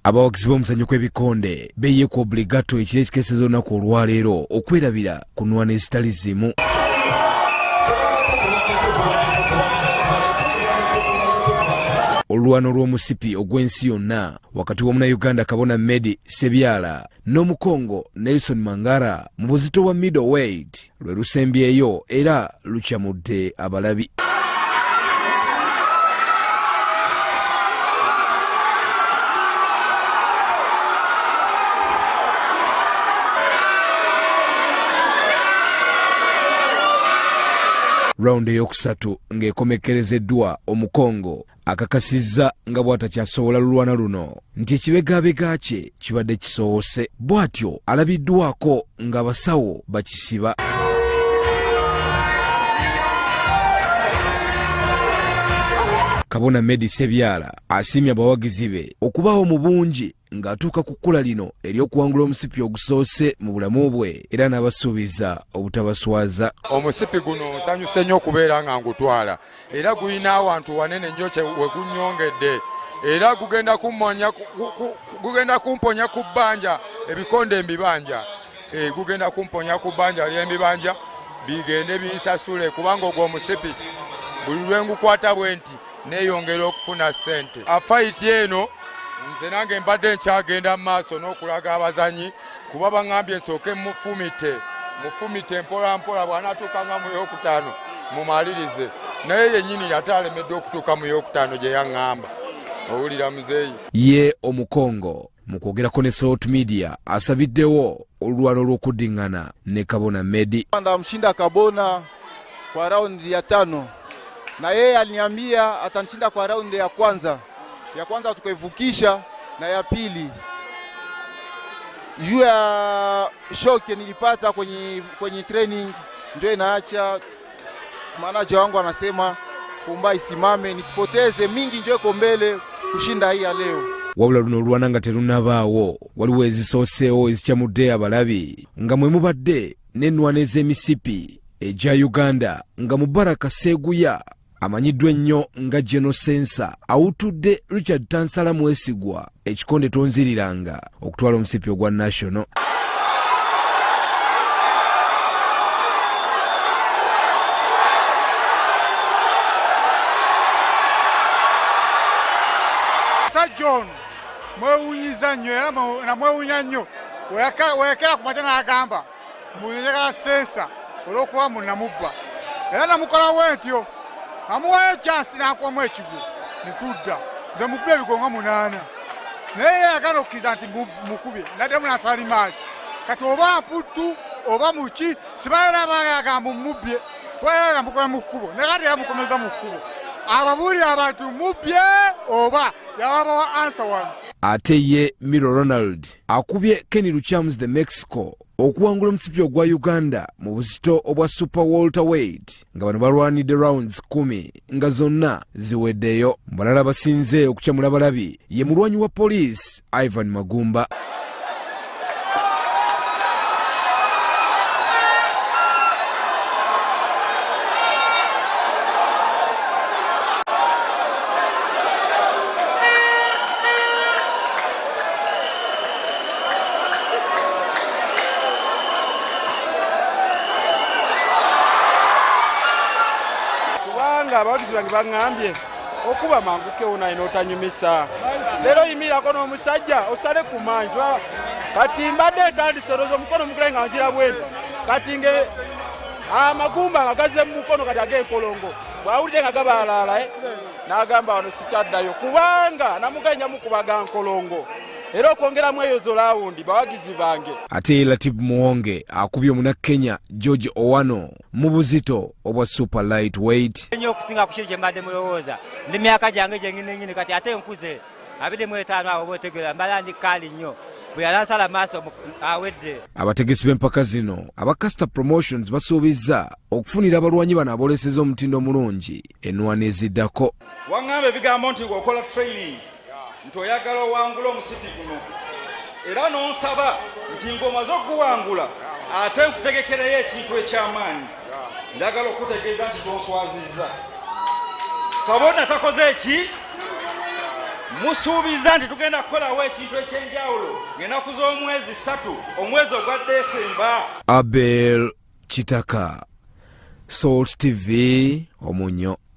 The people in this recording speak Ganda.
Abawagizi b'omuzannyo gw'ebikonde beeye ku obligato ekiro ekikeeseza olunaku olwaleero okwerabira ku nnwana ezitali zimu. Olulwano lw'omusipi ogw'ensi yonna wakati w'omunnayuganda Kabona Ssebyala n'Omukongo Nelson Mangara mu buzito bwa middleweight lwe lusembyeyo era lukyamudde abalabi. Round eyokusatu ng'ekomekerezeddwa Omukongo akakasizza nga bw'atakyasobola lulwana luno nti ekibegabega kye kibadde kisoose, bw'atyo alabiddwako ng'abasawo bakisiba. Kabona Ssebyala asiimye abawagizi be okubaawo mu bungi ng'atuuka ku kkula lino ery'okuwangula omusipi ogusoose mu bulamu bwe era n'abasuubiza obutabaswaza. Omusipi guno nsanyuse nnyo okubeera nga ngutwala era gulina awantu wanene nnyo we gunnyongedde era gugenda kumponya ku bbanja ebikonde embibanja. Gugenda kumponya ku bbanja ly'embibanja bigende binsasule kubanga ogwo omusipi buli lwe ngukwata bwe nti neeyongera okufuna ssente. Afayiti eno nze nange mbadde nkyagenda mu maaso n'okulaga abazanyi kuba baŋŋambye nsooke mufumite mpola mpola bw'anaatuukanga mu yokutaano mumalirize, naye yennyini ate alemedde okutuuka mu yokutaano gye yaŋŋamba. Owulira muzeeyi. Ye Omukongo mu kwogerako ne Salt Media asabiddewo olulwano lw'okuddiŋŋana ne Kabona Ndamshinda Kabona kwa raundi ya 5 na yeye aliniambia atanishinda kwa raundi ya kwanza. Ya kwanza tukaivukisha na ya pili juu ya shock nilipata kwenye training ndio inaacha manager wangu anasema kumba isimame nisipoteze mingi ndio iko mbele kushinda hii ya leo. Wabula luno olwana nga terunabaawo waliwo ezisooseewo ezikyamudde abalabi nga mwe mubadde n'ennwana ez'emisipi egya Uganda nga Mubaraka Seguya amanyiddwa ennyo nga Genosensa awutudde Richard Tansala Mwesigwa ekikonde tonziriranga okutwala omusipi ogwa national. John mwewunyiza nnyo era na mwewunya nnyo wekera ku matana agamba munyagala sensa olw'okuba munnamubba era namukola wentyo amuwayo chansi n'akuwamu ekigu netudda nze mubbe ebigonga 8 naye yagala okkiza nti mukubye naddemu n'asali maaki kati oba mputtu oba muki sibalera bagamba mubbye kuba namukola mu kkubo nekati yamukomeza mu kkubo ababuulira abantu mubbye oba yababawa ansa wano. Ate ye Miro Ronald akubye Kenny Luchams the Mexico okuwangula omusipi ogwa Uganda mu buzito obwa super welterweight nga bano balwanidde rounds 10 nga zonna ziweddeyo. Balala basinze okukyamula balabi ye mulwanyi wa police Ivan Magumba. Abawagizi bange baŋŋambye okuba mangukewo naye n'otanyumisa. Leero yimirako n'omusajja osale ku manjwa kati mbadde etandise olowooza omukono omugule nga ngira bwento kati amagumba nga gazze mu mukono kati ag'enkolongo bw'awulire nga gabaalaala n'agamba wano sikyaddayo kubanga namugenyamu kubaga nkolongo era okwongeramu eyo zolawundi bawagizi bange. Ate Latibu Muwonge akubye Omunnakenya George Owano mu buzito obwa super lightweight. Nnyo okusinga ku kiri kye mbadde mulowooza ndi myaka gyange gyennyini kati ate nkuze 25 awo bootegeera mbala ndi kaali nnyo bwe yalansala maaso awedde. Abategesi b'empaka zino aba Caster Promotions basuubizza okufunira abalwanyi bano abooleseza omutindo omulungi ennwana eziddako. Waŋŋamba ebigambo nti ng'okola training nti oyagala owangula omusipi guno era n'onsaba nti ng'omaze okuguwangula ate nkutegekereyo ekintu eky'amaanyi njagala okutegeeza nti tonswazizza. Kabona takoze eki musuubiza nti tugenda kukolawo ekintu ekyenjawulo ng'ennaku z'omwezi 3 omwezi ogwa Desemba. Abel Kitaka, Salt TV, Omunyo.